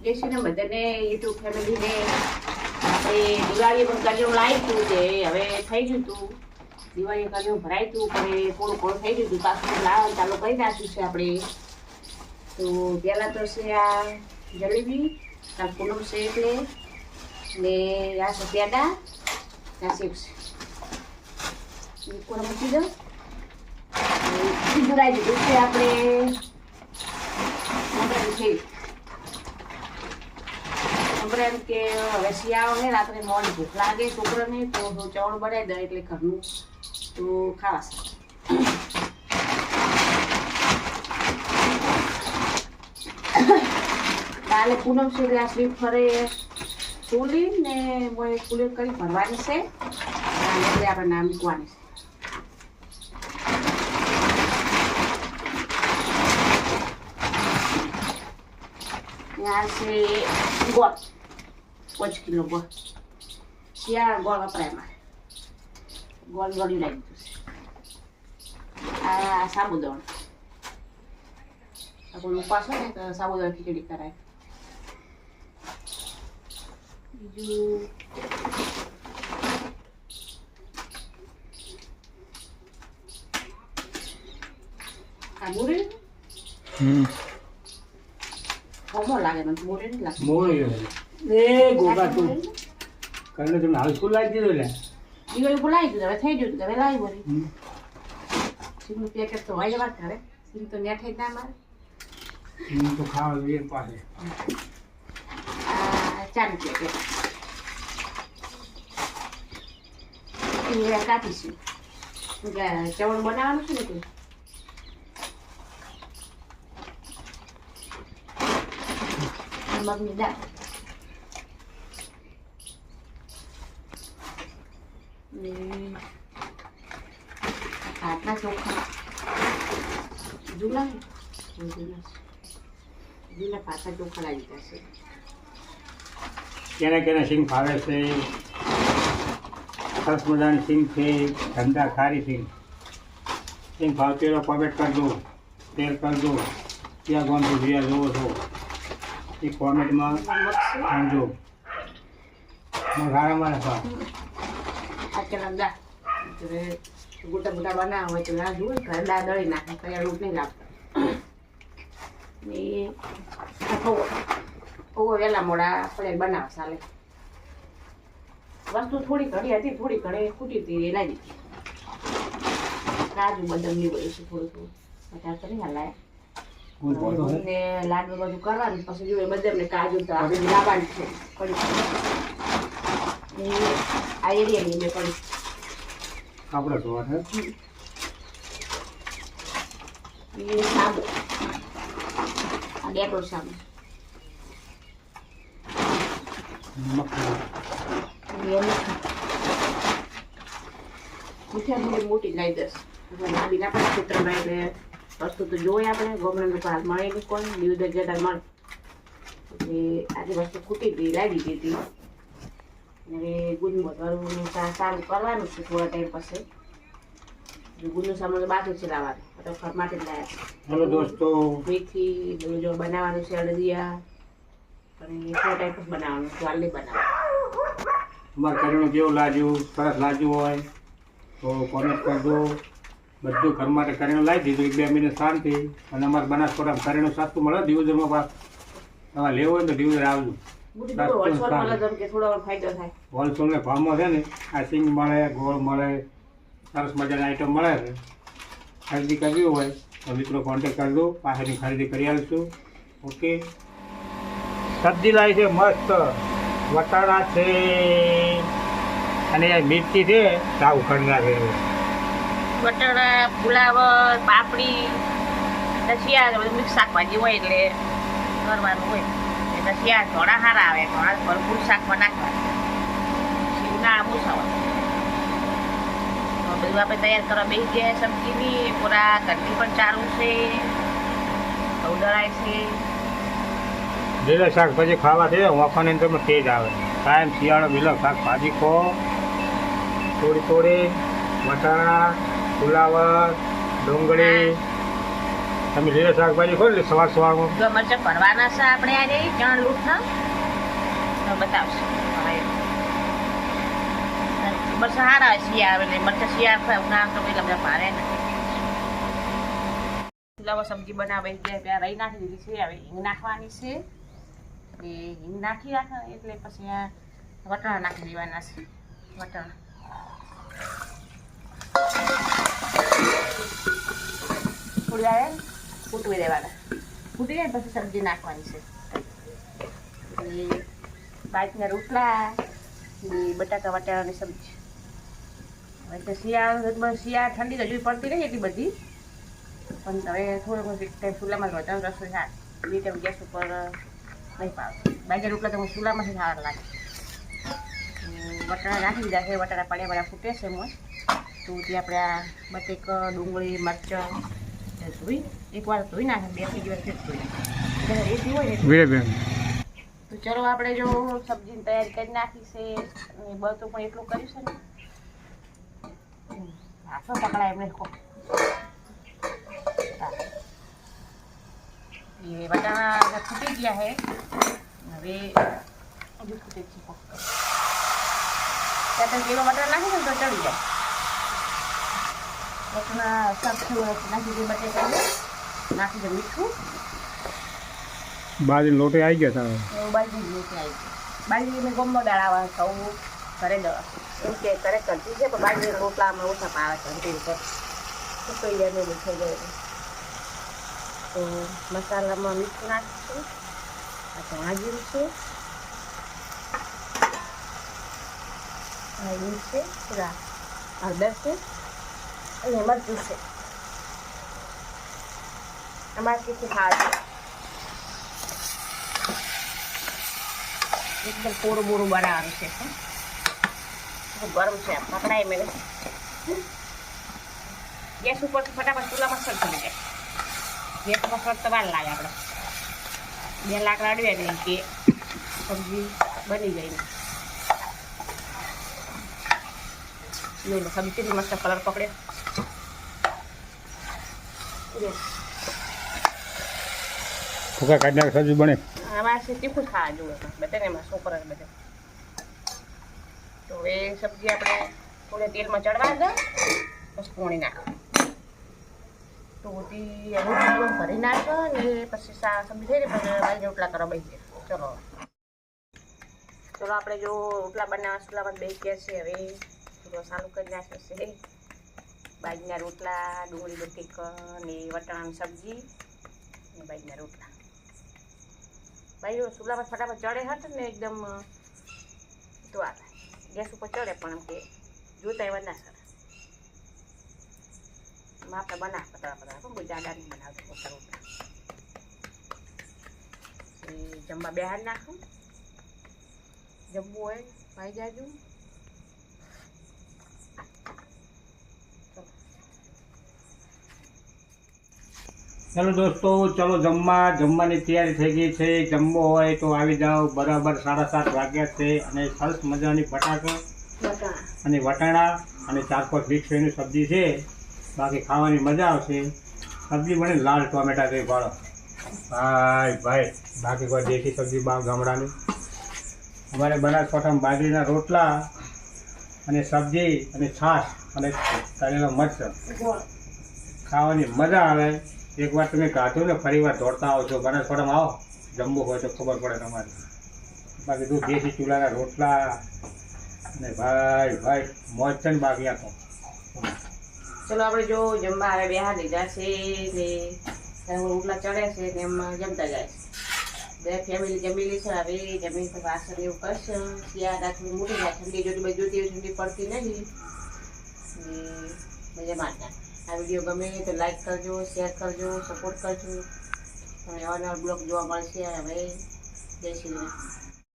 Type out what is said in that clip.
જેસીને બધાને યુટ્યુબ ફેમિલીને આપણે દિવાળી પણ કર્યું લાવ્યું હતું તે હવે થઈ ગયું હતું દિવાળી કર્યું ભરાય હતું પણ થોડું થોડું થઈ ગયું હતું પાછું લાવવાનું ચાલુ કરી નાખ્યું છે આપણે તો પહેલાં તો છે આ જલેબી કાલ પૂનમ છે એટલે ને આ છે પેડા આ ચિપ્સ કોણ મૂકી દો બીજું લાવી દીધું છે આપણે છોકરા એમ કે હવે શિયાળો ને રાત્રે મોડી ભૂખ લાગે છોકરાને તો ચવળ બનાવી દે એટલે ઘરનું તો ખાવાશે કાલે પૂનમ છે એટલે આ સ્લીપ ફરે ચોલી ને કુલેર કરી ભરવાની છે એટલે આપણે નામ મૂકવાની છે આ છે ગોળ 5 કિલો ગોળ શિયાળા ગોળ વપરાય મારે ગોળ ગળી લાગી ગયું આ સાબુદાણ કોઈ ઉપાસ હોય ને તો સાબુદાણા ખીચડી કરાય બીજું આ મુરી કોમો લાગે મને મુરી નહીં લાગે મોય એ ગોગા તું કને તો હાલ સ્કૂલ લાગી દીધો લે દીવાળી બોલાવી દીધું હવે થઈ ગયું હવે લાવી બોલી સીમનું પેકેટ તો વાય વાત કરે સીમ તો નેઠે જ ના મારે તો ખાવા જોઈએ પાસે આ ચાનું પેકેટ એ કાપીશું ચવણ બનાવવાનું છે ને તું મગની દાળ ભાતના ચોખા જુલા ભાતના ચોખા લાગી જશે કેને સિંગ ફાવે છે સરસ મજાની સિંગ છે ઠંડા ખારી સિંગ ફાવતી હોય કોમેન્ટ કરજો શેર કરજો ક્યાં ગામથી જોયા જોવો છો એ કોમેન્ટમાં સમજો સારામાં રાખવા આ ચણા દાળ ગોટા ગોટા બનાવવા હોય તો ના જુઓ ઘરે દાળ દળી નાખે કયા રોટ નહીં લાગતા એ પૌવો વહેલા મોડા પડે બનાવ ચાલે વસ્તુ થોડી ઘણી હતી થોડી ઘણી ખૂટી હતી એ લાગી કાજુ બદામ ની બધું છે થોડું થોડું વધારે તો નહીં હલાય ને લાડુ બધું કરવાનું પછી જોઈએ બદામ ને કાજુ તો આપણે લાવવાનું છે કડી આ એરિયાની મેં કડી આપણે જોવા છે એ સાબુ આ ડેટોલ સાબુ મીઠા મોટી લાવી દસ લાંબી ના પડે ખેતરમાં એટલે વસ્તુ તો જોઈએ આપણે ગવર્મેન્ટ હાલ મળે નહીં કોઈ દિવસ જતા મળે એટલે આજે વસ્તુ ખૂટી હતી લાવી દીધી હવે ગુંદ બધવાનું સારું કરવાનું છે થોડા ટાઈમ પછી ગુંદનું સામાન બાકી છે લાવવાનું તો ઘર માટે જ લાવ્યા હેલો દોસ્તો મેથી બધું જો બનાવવાનું છે અડદિયા અને થોડા ટાઈમ પછી બનાવવાનું જલ્દી બનાવવાનું અમારે કરિયાણું કેવું લાગ્યું સરસ લાગ્યું હોય તો કોમેન્ટ કરજો બધું ઘર માટે કરિયાણું લાવી દીધું 1-2 મહિને શાંતિ અને અમારે બનાસકાંઠામાં કરિયાણું સસ્તું મળે દિવસમાં પાસ તમારે લેવું હોય તો દિવસ આવજો હોલસેલના ભાવમાં છે ને આ સિંગ મળે ગોળ મળે સરસ મજાની આઈટમ મળે છે ખરીદી કરવી હોય તો મિત્રો કોન્ટેક્ટ કરજો પાસેની ખરીદી કરી આવીશું ઓકે સબ્જી લાવી છે મસ્ત વટાણા છે અને મિર્ચી છે સાવ ખંડા છે બટાટા ફુલાવર પાપડી શિયાળ બધું મિક્સ શાકભાજી હોય એટલે કરવાનું હોય એટલે શિયાળ થોડા સારા આવે થોડા ભરપૂર શાકમાં નાખવાનું શીંગના મૂસાવા બધું આપણે તૈયાર કરવા બેસી ગયા સબ્જીની પૂરા ઘરની પણ ચાલુ છે ઉદળાય છે લીલા શાકભાજી ખાવા છે વાંખાની અંદરમાં તેજ આવે કાયમ શિયાળો લીલા શાકભાજી ખો થોડી વટાણા ફુલાવર ડુંગળી તમે લીલા શાકભાજી ખોલી લો સવાર સવારમાં. જો મરચાં ભરવાના છે આપણે આજે ચણ લૂંટના તો બતાવશું હવે મરચાં સારા શિયાળ એટલે મરચાં શિયાળ ના તો કોઈ તમને ભારે ને ચૂલામાં સબ્જી બનાવે ત્યાં રહી નાખી દીધી છે હવે હિંગ નાખવાની છે એ હિંગ નાખી રાખે એટલે પછી આ વટાણા નાખી દેવાના છે વટાણા થોડી વાર ફૂટવી દેવાના ફૂટી જાય પછી સબ્જી નાખવાની છે એ બાજરીના રોટલા એ બટાકા વટાણાની સબ્જી હવે તો શિયાળ ઠંડી તો હજુ પડતી નહીં એટલી બધી પણ હવે થોડોક ટાઈમ ચૂલામાં રોજાનું રસોઈ શાક બે ટાઈમ ગેસ ઉપર નહીં પાવે બાજરી રોટલા તો હું ચૂલામાંથી સારા લાગે વટાણા નાખી દીધા છે વટાણા પડ્યા ફૂટે છે મોજ તો ત્યાં આપણે આ બટેક ડુંગળી મરચાં ધોઈ એકવાર ધોઈ નાખે 2-3 દિવસ ધોઈ રેતી હોય ને તો ચલો આપણે જો સબ્જીની તૈયારી કરી નાખી છે અને બધું પણ એટલું કર્યું છે ને હાથો પકડાય એમને એ વટાણા ફૂટી ગયા છે હવે હજુ ફૂટે છે ત્યાં કિલો વટાણા નાખી દઉં તો ચડી જાય વટાણા શાક નાખી દે બટેકા નાખી દે મીઠું બાજરી લોટે આવી ગયા તારે બાજરી લોટે આવી ગયો બાજરી મેં ગમો દાળાવા સૌ ઘરે એમ કે ઘરે કરતી છે પણ બાજરી રોટલા અમે ઓછા પાવે છે અંતિમ પર સુકાઈ જાય મેં થઈ જાય તો મસાલામાં મીઠું નાખીશું આ ધાણા જીરું છે લીંબ છે પૂરા હળદર છે અને મરચું છે અમારે કેટલું ખાવા છે એકદમ પૂરું બૂરું બનાવવાનું છે ગરમ છે પકડાય મેં ગેસ ઉપર ફટાફટ ચૂલામાં સર થઈ જાય ગેસમાં સર તો વાર લાગે આપણે 2 લાકડા અડવે ને કે સબ્જી બની જાય ને સબ્જી કેટલી મસ્ત કલર પકડે ફૂકા કાઢી નાખ સબ્જી બને અમારે તીખું ખાવા જોઈએ બધાને એમાં છોકરા બધે તો એ સબ્જી આપણે થોડે તેલમાં ચડવા દો પછી પોણી નાખો તો રોટલા ભરી નાખો ને પછી સબ્જી થઈ ને પછી બાજરી રોટલા કરવા બેસી જાય ચલો આપણે જો રોટલા બનાવવા ચૂલામાં બેસી ગયા છે હવે થોડો ચાલુ કરી નાખ્યો છે બાજરીના રોટલા ડુંગળી બટેક ને વટાણાની સબ્જી ને બાજરીના રોટલા ભાઈ ચૂલામાં ફટાફટ ચડે હટ ને એકદમ તો આ ગેસ ઉપર ચડે પણ એમ કે જોતા એવા ના સર આપણે બનાવ પતળા પણ કોઈ જાડા નહીં બનાવતું મોટા રોટલા એ જમવા બેહાર નાખું જમવું હોય ભાઈ જાજુ ચાલો દોસ્તો ચલો જમવાની તૈયારી થઈ ગઈ છે જમવો હોય તો આવી જાઓ બરાબર 7:30 વાગ્યા છે અને સરસ મજાની બટાકા અને વટાણા અને 4-5 મિક્સ એની સબ્જી છે બાકી ખાવાની મજા આવશે સબ્જી બને લાલ ટોમેટા કઈ પાડો ભાઈ બાકી કોઈ દેશી સબ્જી ગામડાની અમારે બનાસકાંઠામાં બાજરીના રોટલા અને સબ્જી અને છાશ અને તળેલો મરચાં ખાવાની મજા આવે એકવાર તમે ગાધું ને ફરી વાર દોડતા આવો છો બનાસકાંઠામાં આવો જમવું હોય તો ખબર પડે તમારે બાકી તું દેશી ચૂલાના રોટલા અને ભાઈ મોજ છે ને બાકી આખો ચલો આપણે જો જમવા આવે બેહાર લીધા છે ને રોટલા ચડે છે ને એમાં જમતા જાય છે બે ફેમિલી જમેલી છે હવે જમીન પર વાસણ એવું કરશે શિયાળ રાખવી મોટી જાય ઠંડી જોતી ઠંડી પડતી નહીં મજા મારતા આ વિડીયો ગમે તો લાઈક કરજો શેર કરજો સપોર્ટ કરજો અને અવારનવાર બ્લોગ જોવા મળશે હવે જય શ્રી કૃષ્ણ.